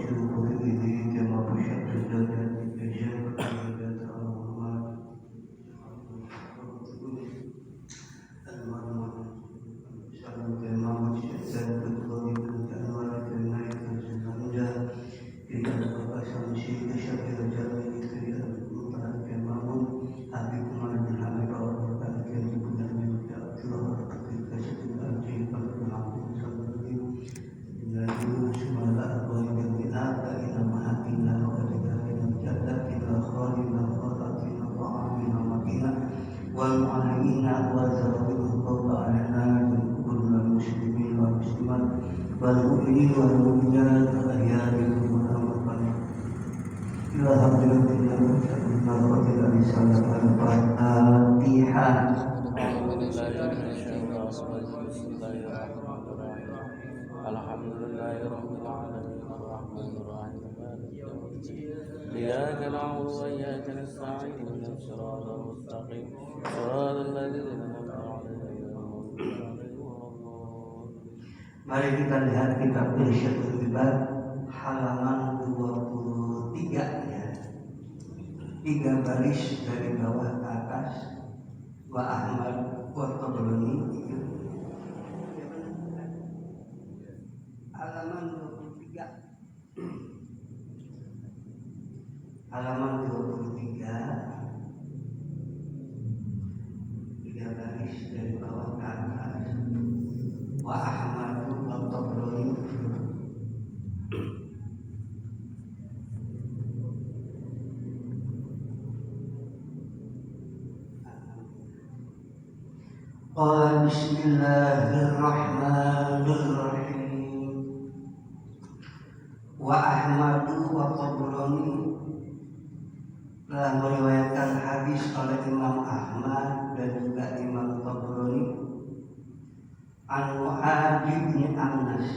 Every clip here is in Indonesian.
وأشوق إليك مبشر جنتك شرق إلى أمامك والمعلمين وزوجه القول علينا كل المسلمين والمسلمات والمؤمنين والمؤمنات الأحياء منهم والأموات إلى حضرة الله وإلى رسالة الفاتحة. Alhamdulillah rabbil alamin arrahmanir rahim maliki yaumiddin iyyaka na'budu wa iyyaka nasta'in ihdinas siratal mustaqim siratal ladzina an'amta 'alaihim ghairil maghdubi 'alaihim waladdallin. Mari kita lihat kitab Irsyadul Ibad halaman 23 ya. 3 baris dari bawah ke atas. Wa Ahmad wa Tabrani halaman 23 halaman 23 3 baris dari bawah ke atas. Wa Ahmad wa Tabrani qala bismillahirrahmanirrahim. Wa Ahmadu wa Tabrani telah meriwayatkan hadis oleh Imam Ahmad dan juga Imam Tabrani an Mu'adz bin Anas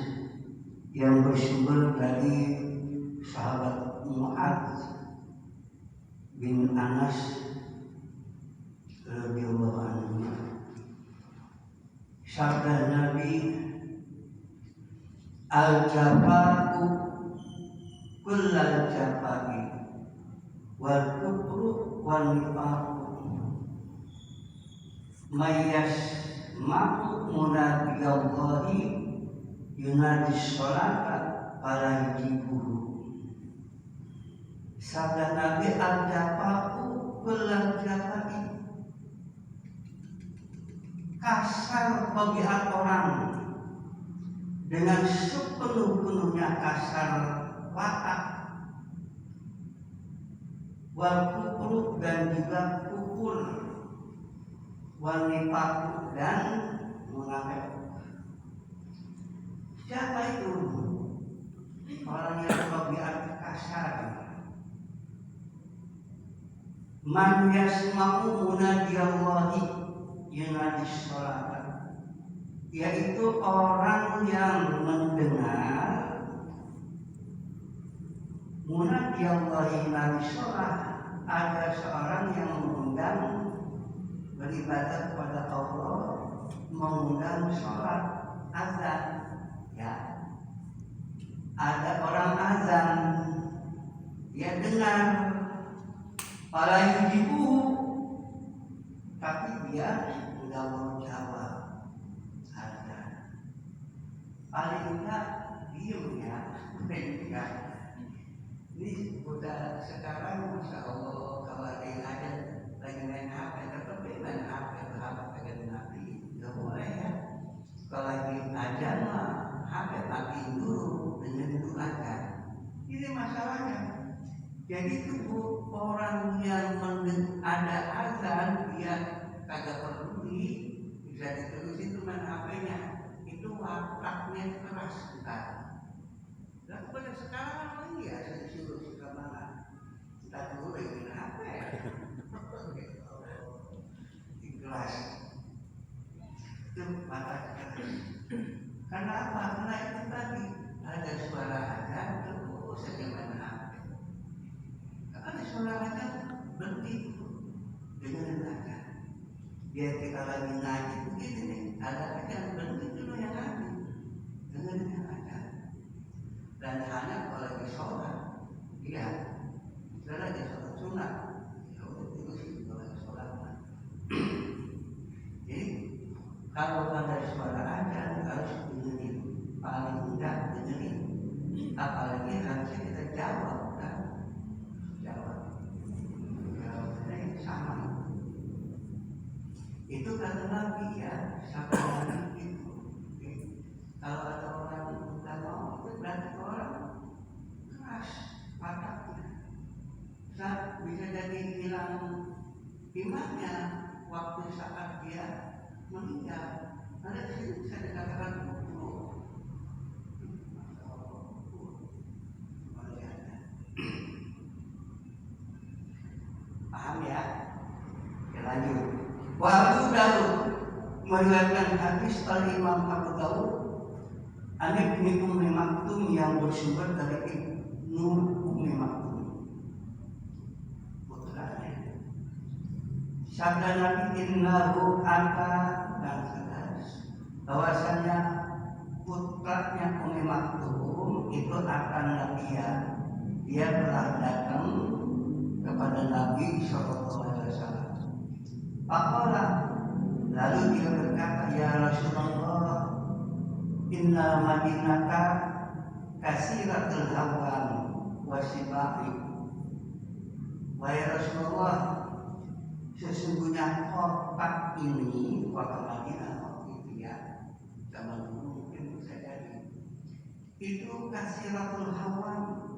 yang bersumber dari sahabat Mu'adz bin Anas radhiyallahu anhu. Sabda Nabi, al-jafa'u kullal jafa'i wal kufru wal nifaqu mayyas ma'u munadiyallahi yunadis sholata fala yujibuhu. Sabda Nabi, al-jafa'u kullal jafa'i, kasar pihak orang dengan sepenuh-penuhnya kasar watak, wal kufru dan juga kufur, wal nifaq dan munafik. Siapa itu orang yang tabiat kasar? Man yasma'u munadiyallahi yunadis sholata, yaitu orang yang mendengar munadiyallahi yunadis sholat, ada seorang yang mengundang beribadah kepada Allah, mengundang sholat azan ya. Ada orang azan, dia dengar fala yujibuhu, tapi dia tidak mau jawab azan. Paling enggak diem ya. Ini udah sekarang Masya Allah, kalau ada yang ada lagi main HP, tetap main HP, pegang Nabi, nggak boleh ya. Kalau lagi azan mah HP matiin dulu, dengerin dulu azan. Ini masalahnya. Jadi itu orang yang ada azan, dia kagak peduli, bisa diterusin tuh main HP-nya, itu wataknya keras bukan. Dan pada sekarang apa ya, saya disuruh suka banget. Kita dulu lagi main HP. Ikhlas. Itu mata keras. Karena apa? Karena itu tadi ada suara azan terus saja main HP. Karena suara azan berhenti dengan azan. Biar kita lagi ngaji begini nih, ada azan berhenti dulu yang ngaji dengan azan. Dan hanya kalau lagi sholat. Iya, kita lagi sholat sunat. Ya udah itu sih kalau lagi sholat. Jadi kalau ada suara azan harus dengerin, paling mudah dengerin. Apalagi harusnya kita jawab kan, jawab. Jawabnya sama. Itu kata Nabi ya, siapa yang itu. Kalau ada orang tidak mau, itu berarti orang keras pataknya. Bisa jadi hilang imannya waktu saat dia meninggal. Ada di situ bisa dikatakan kufur. Paham ya? Oke, lanjut. Wa Abu Dawud meriwayatkan hadis dari Imam Abu Dawud an Ibnu Ummi Maktum yang bersumber dari Ibnu Ummi Maktum. Putranya. Sabda Nabi innahu ata dan tegas bahwasanya putranya Ummi Maktum itu akan nabiya. Dia telah datang kepada Nabi sallallahu alaihi wasallam. Faqala, lalu dia berkata, ya Rasulullah, inna madinata kasiratul hawan wasibahi. Wahai Rasulullah, sesungguhnya kota ini, kota Madinah waktu itu ya, zaman dulu mungkin bisa jadi, itu kasiratul hawan,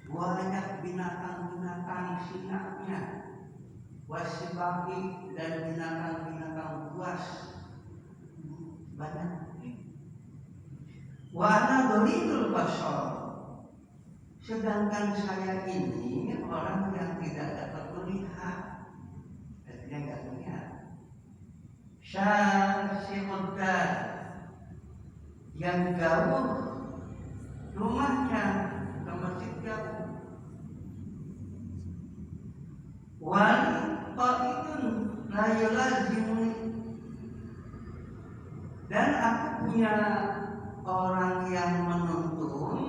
banyak binatang-binatang sinaknya, wasibahi dan binatang-binatang buas banyak. Wa ana dharidul basar, sedangkan saya ini orang yang tidak dapat melihat, artinya nggak melihat. Syasimuddar, yang jauh rumahnya ke masjid jauh. Wali qaidun la yulazimuni, dan aku punya orang yang menuntun.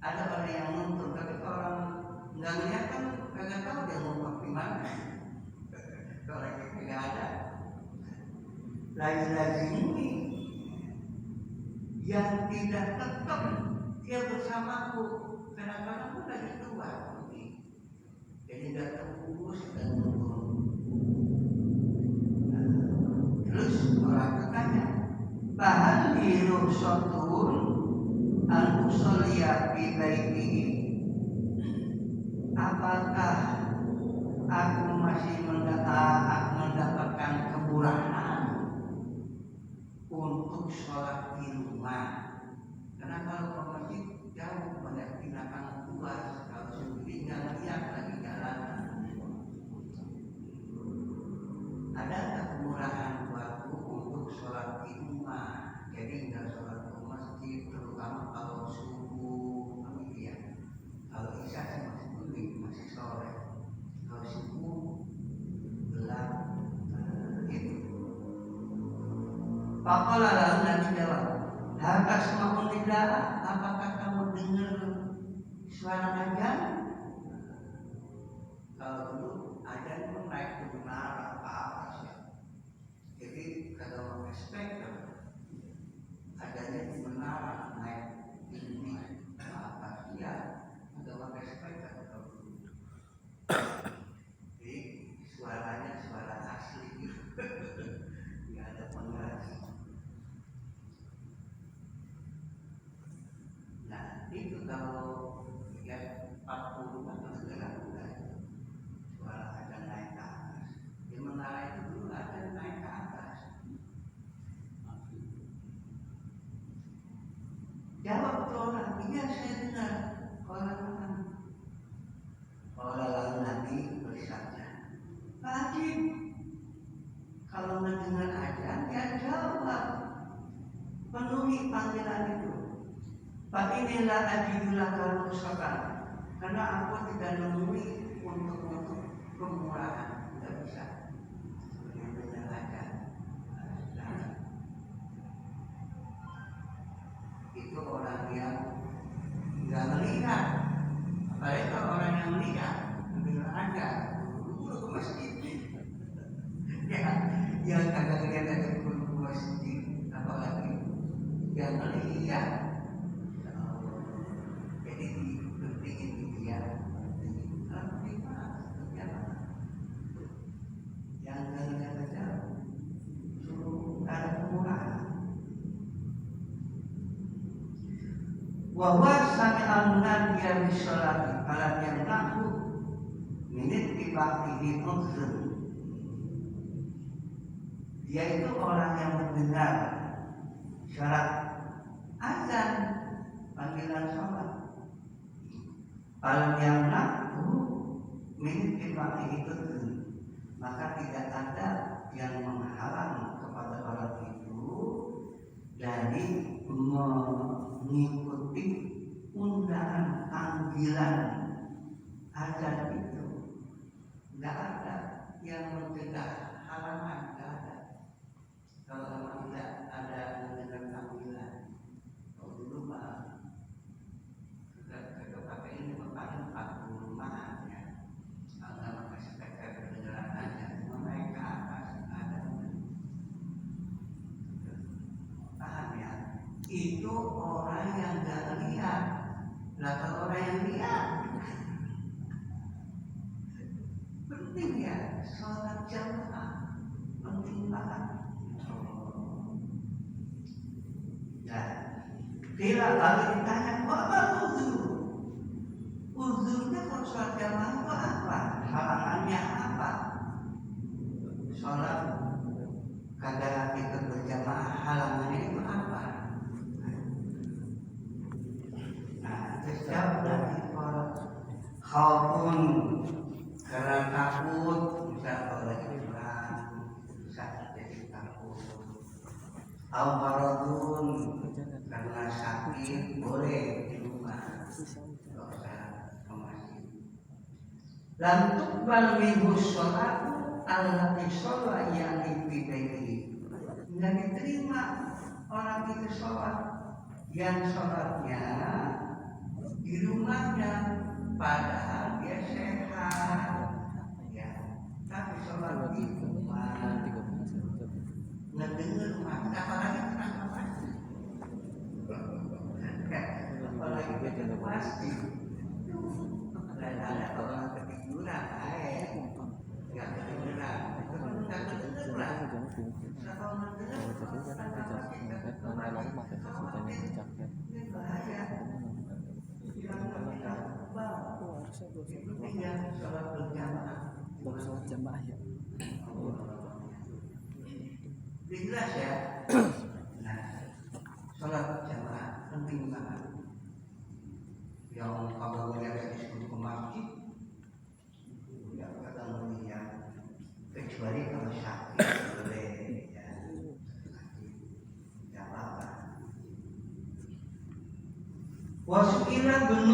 Ada orang yang menuntun, tapi orang nggak lihat kan nggak tahu dia mau di mana. Orang itu nggak ada. Lazimuni, yang tidak tetap dia bersamaku. Kadang-kadang pun lagi tua, jadi datang kurus dan turun. Terus orang bertanya, bahal biru sotun al-usoliyah fi baitihi, apakah aku masih mendapatkan kemurahan untuk sholat di rumah? Karena kalau ke masjid jauh, banyak binatang buas, kalau sendiri nggak lihat lagi jalan. Ada kemurahan buatku untuk sholat di rumah? Jadi nggak sholat di masjid, terutama kalau subuh, ya. Kalau isya saya masih belum, masih sore. Kalau subuh gelap, itu. Pakola lalu Nabi jawab, harta semua tidak, apakah kamu dengar suara azan? Kalau dulu azan pun naik ke menara ke atas ya. Jadi kalau respect adanya di menara naik tinggi ke atas ya, ada respect atau jadi suaranya suara asli, nggak ada pengeras. Nah itu kalau ya 40 atau segala udah suara ada naik ke atas. Di menara itu dulu ada naik ke atas. Jawab tuh orang, iya saya dengar. Orang lalu Nabi bersabda, wajib kalau mendengar azan ya jawab, penuhi panggilan itu. Pak inilah ajidulah kalau sholat, karena aku tidak nemui untuk kemurahan, tidak bisa. Benar aja. Itu orang yang nggak ya. Jadi pentingin gitu ya. Yang kalian baca suruh ada kemurahan. Wahwa sami'an dia bisolati alat yang takut minit dibaktihi uzun. Dia itu orang yang mendengar syarat azan panggilan sholat. Alat yang takut minit dibaktihi uzun, maka tidak ada yang menghalang kepada orang itu dari mengikuti undangan panggilan azan itu. Tidak ada yang mencegah halangan, tidak ada. Kalau memang tidak ada mendengar panggilan, kalau dulu mah pakai ini paling 40 rumahan ya. Kalau masih sekedar kedengaran aja, naik ke atas ada. Paham ya? Itu orang yang nggak lihat. Lah kalau orang yang lihat, penting ya sholat jamaah, penting banget. Ya, bila kali ditanya, apa uzur? Uzurnya kalau sholat jamaah itu apa? Halangannya apa? Sholat kagak ikut berjamaah, halangannya itu apa? Jawab dari khaufun, karena takut, misal kalau lagi perang, sakit jadi takut. Au maradun, karena sakit boleh di rumah, tidak usah ke masjid. Lam tuqbal minhu sholatu allati sholla yani fi baitihi. Tidak diterima orang itu sholat yang sholatnya di rumahnya, padahal dia sehat ya, tapi sholat di rumah ngedenger rumah, apalagi kenapa pasti apalagi kita pasti ada orang ketiduran nggak ketiduran, nggak kedengeran. Kalau baru sholat jamaah ya. jelas ya. Nah, sholat jamaah penting banget. Yang kalau melihat disebut ke masjid, ya ketemu dia, kecuali kalau sakit boleh ya, tidak apa-apa. Wasu'ila bin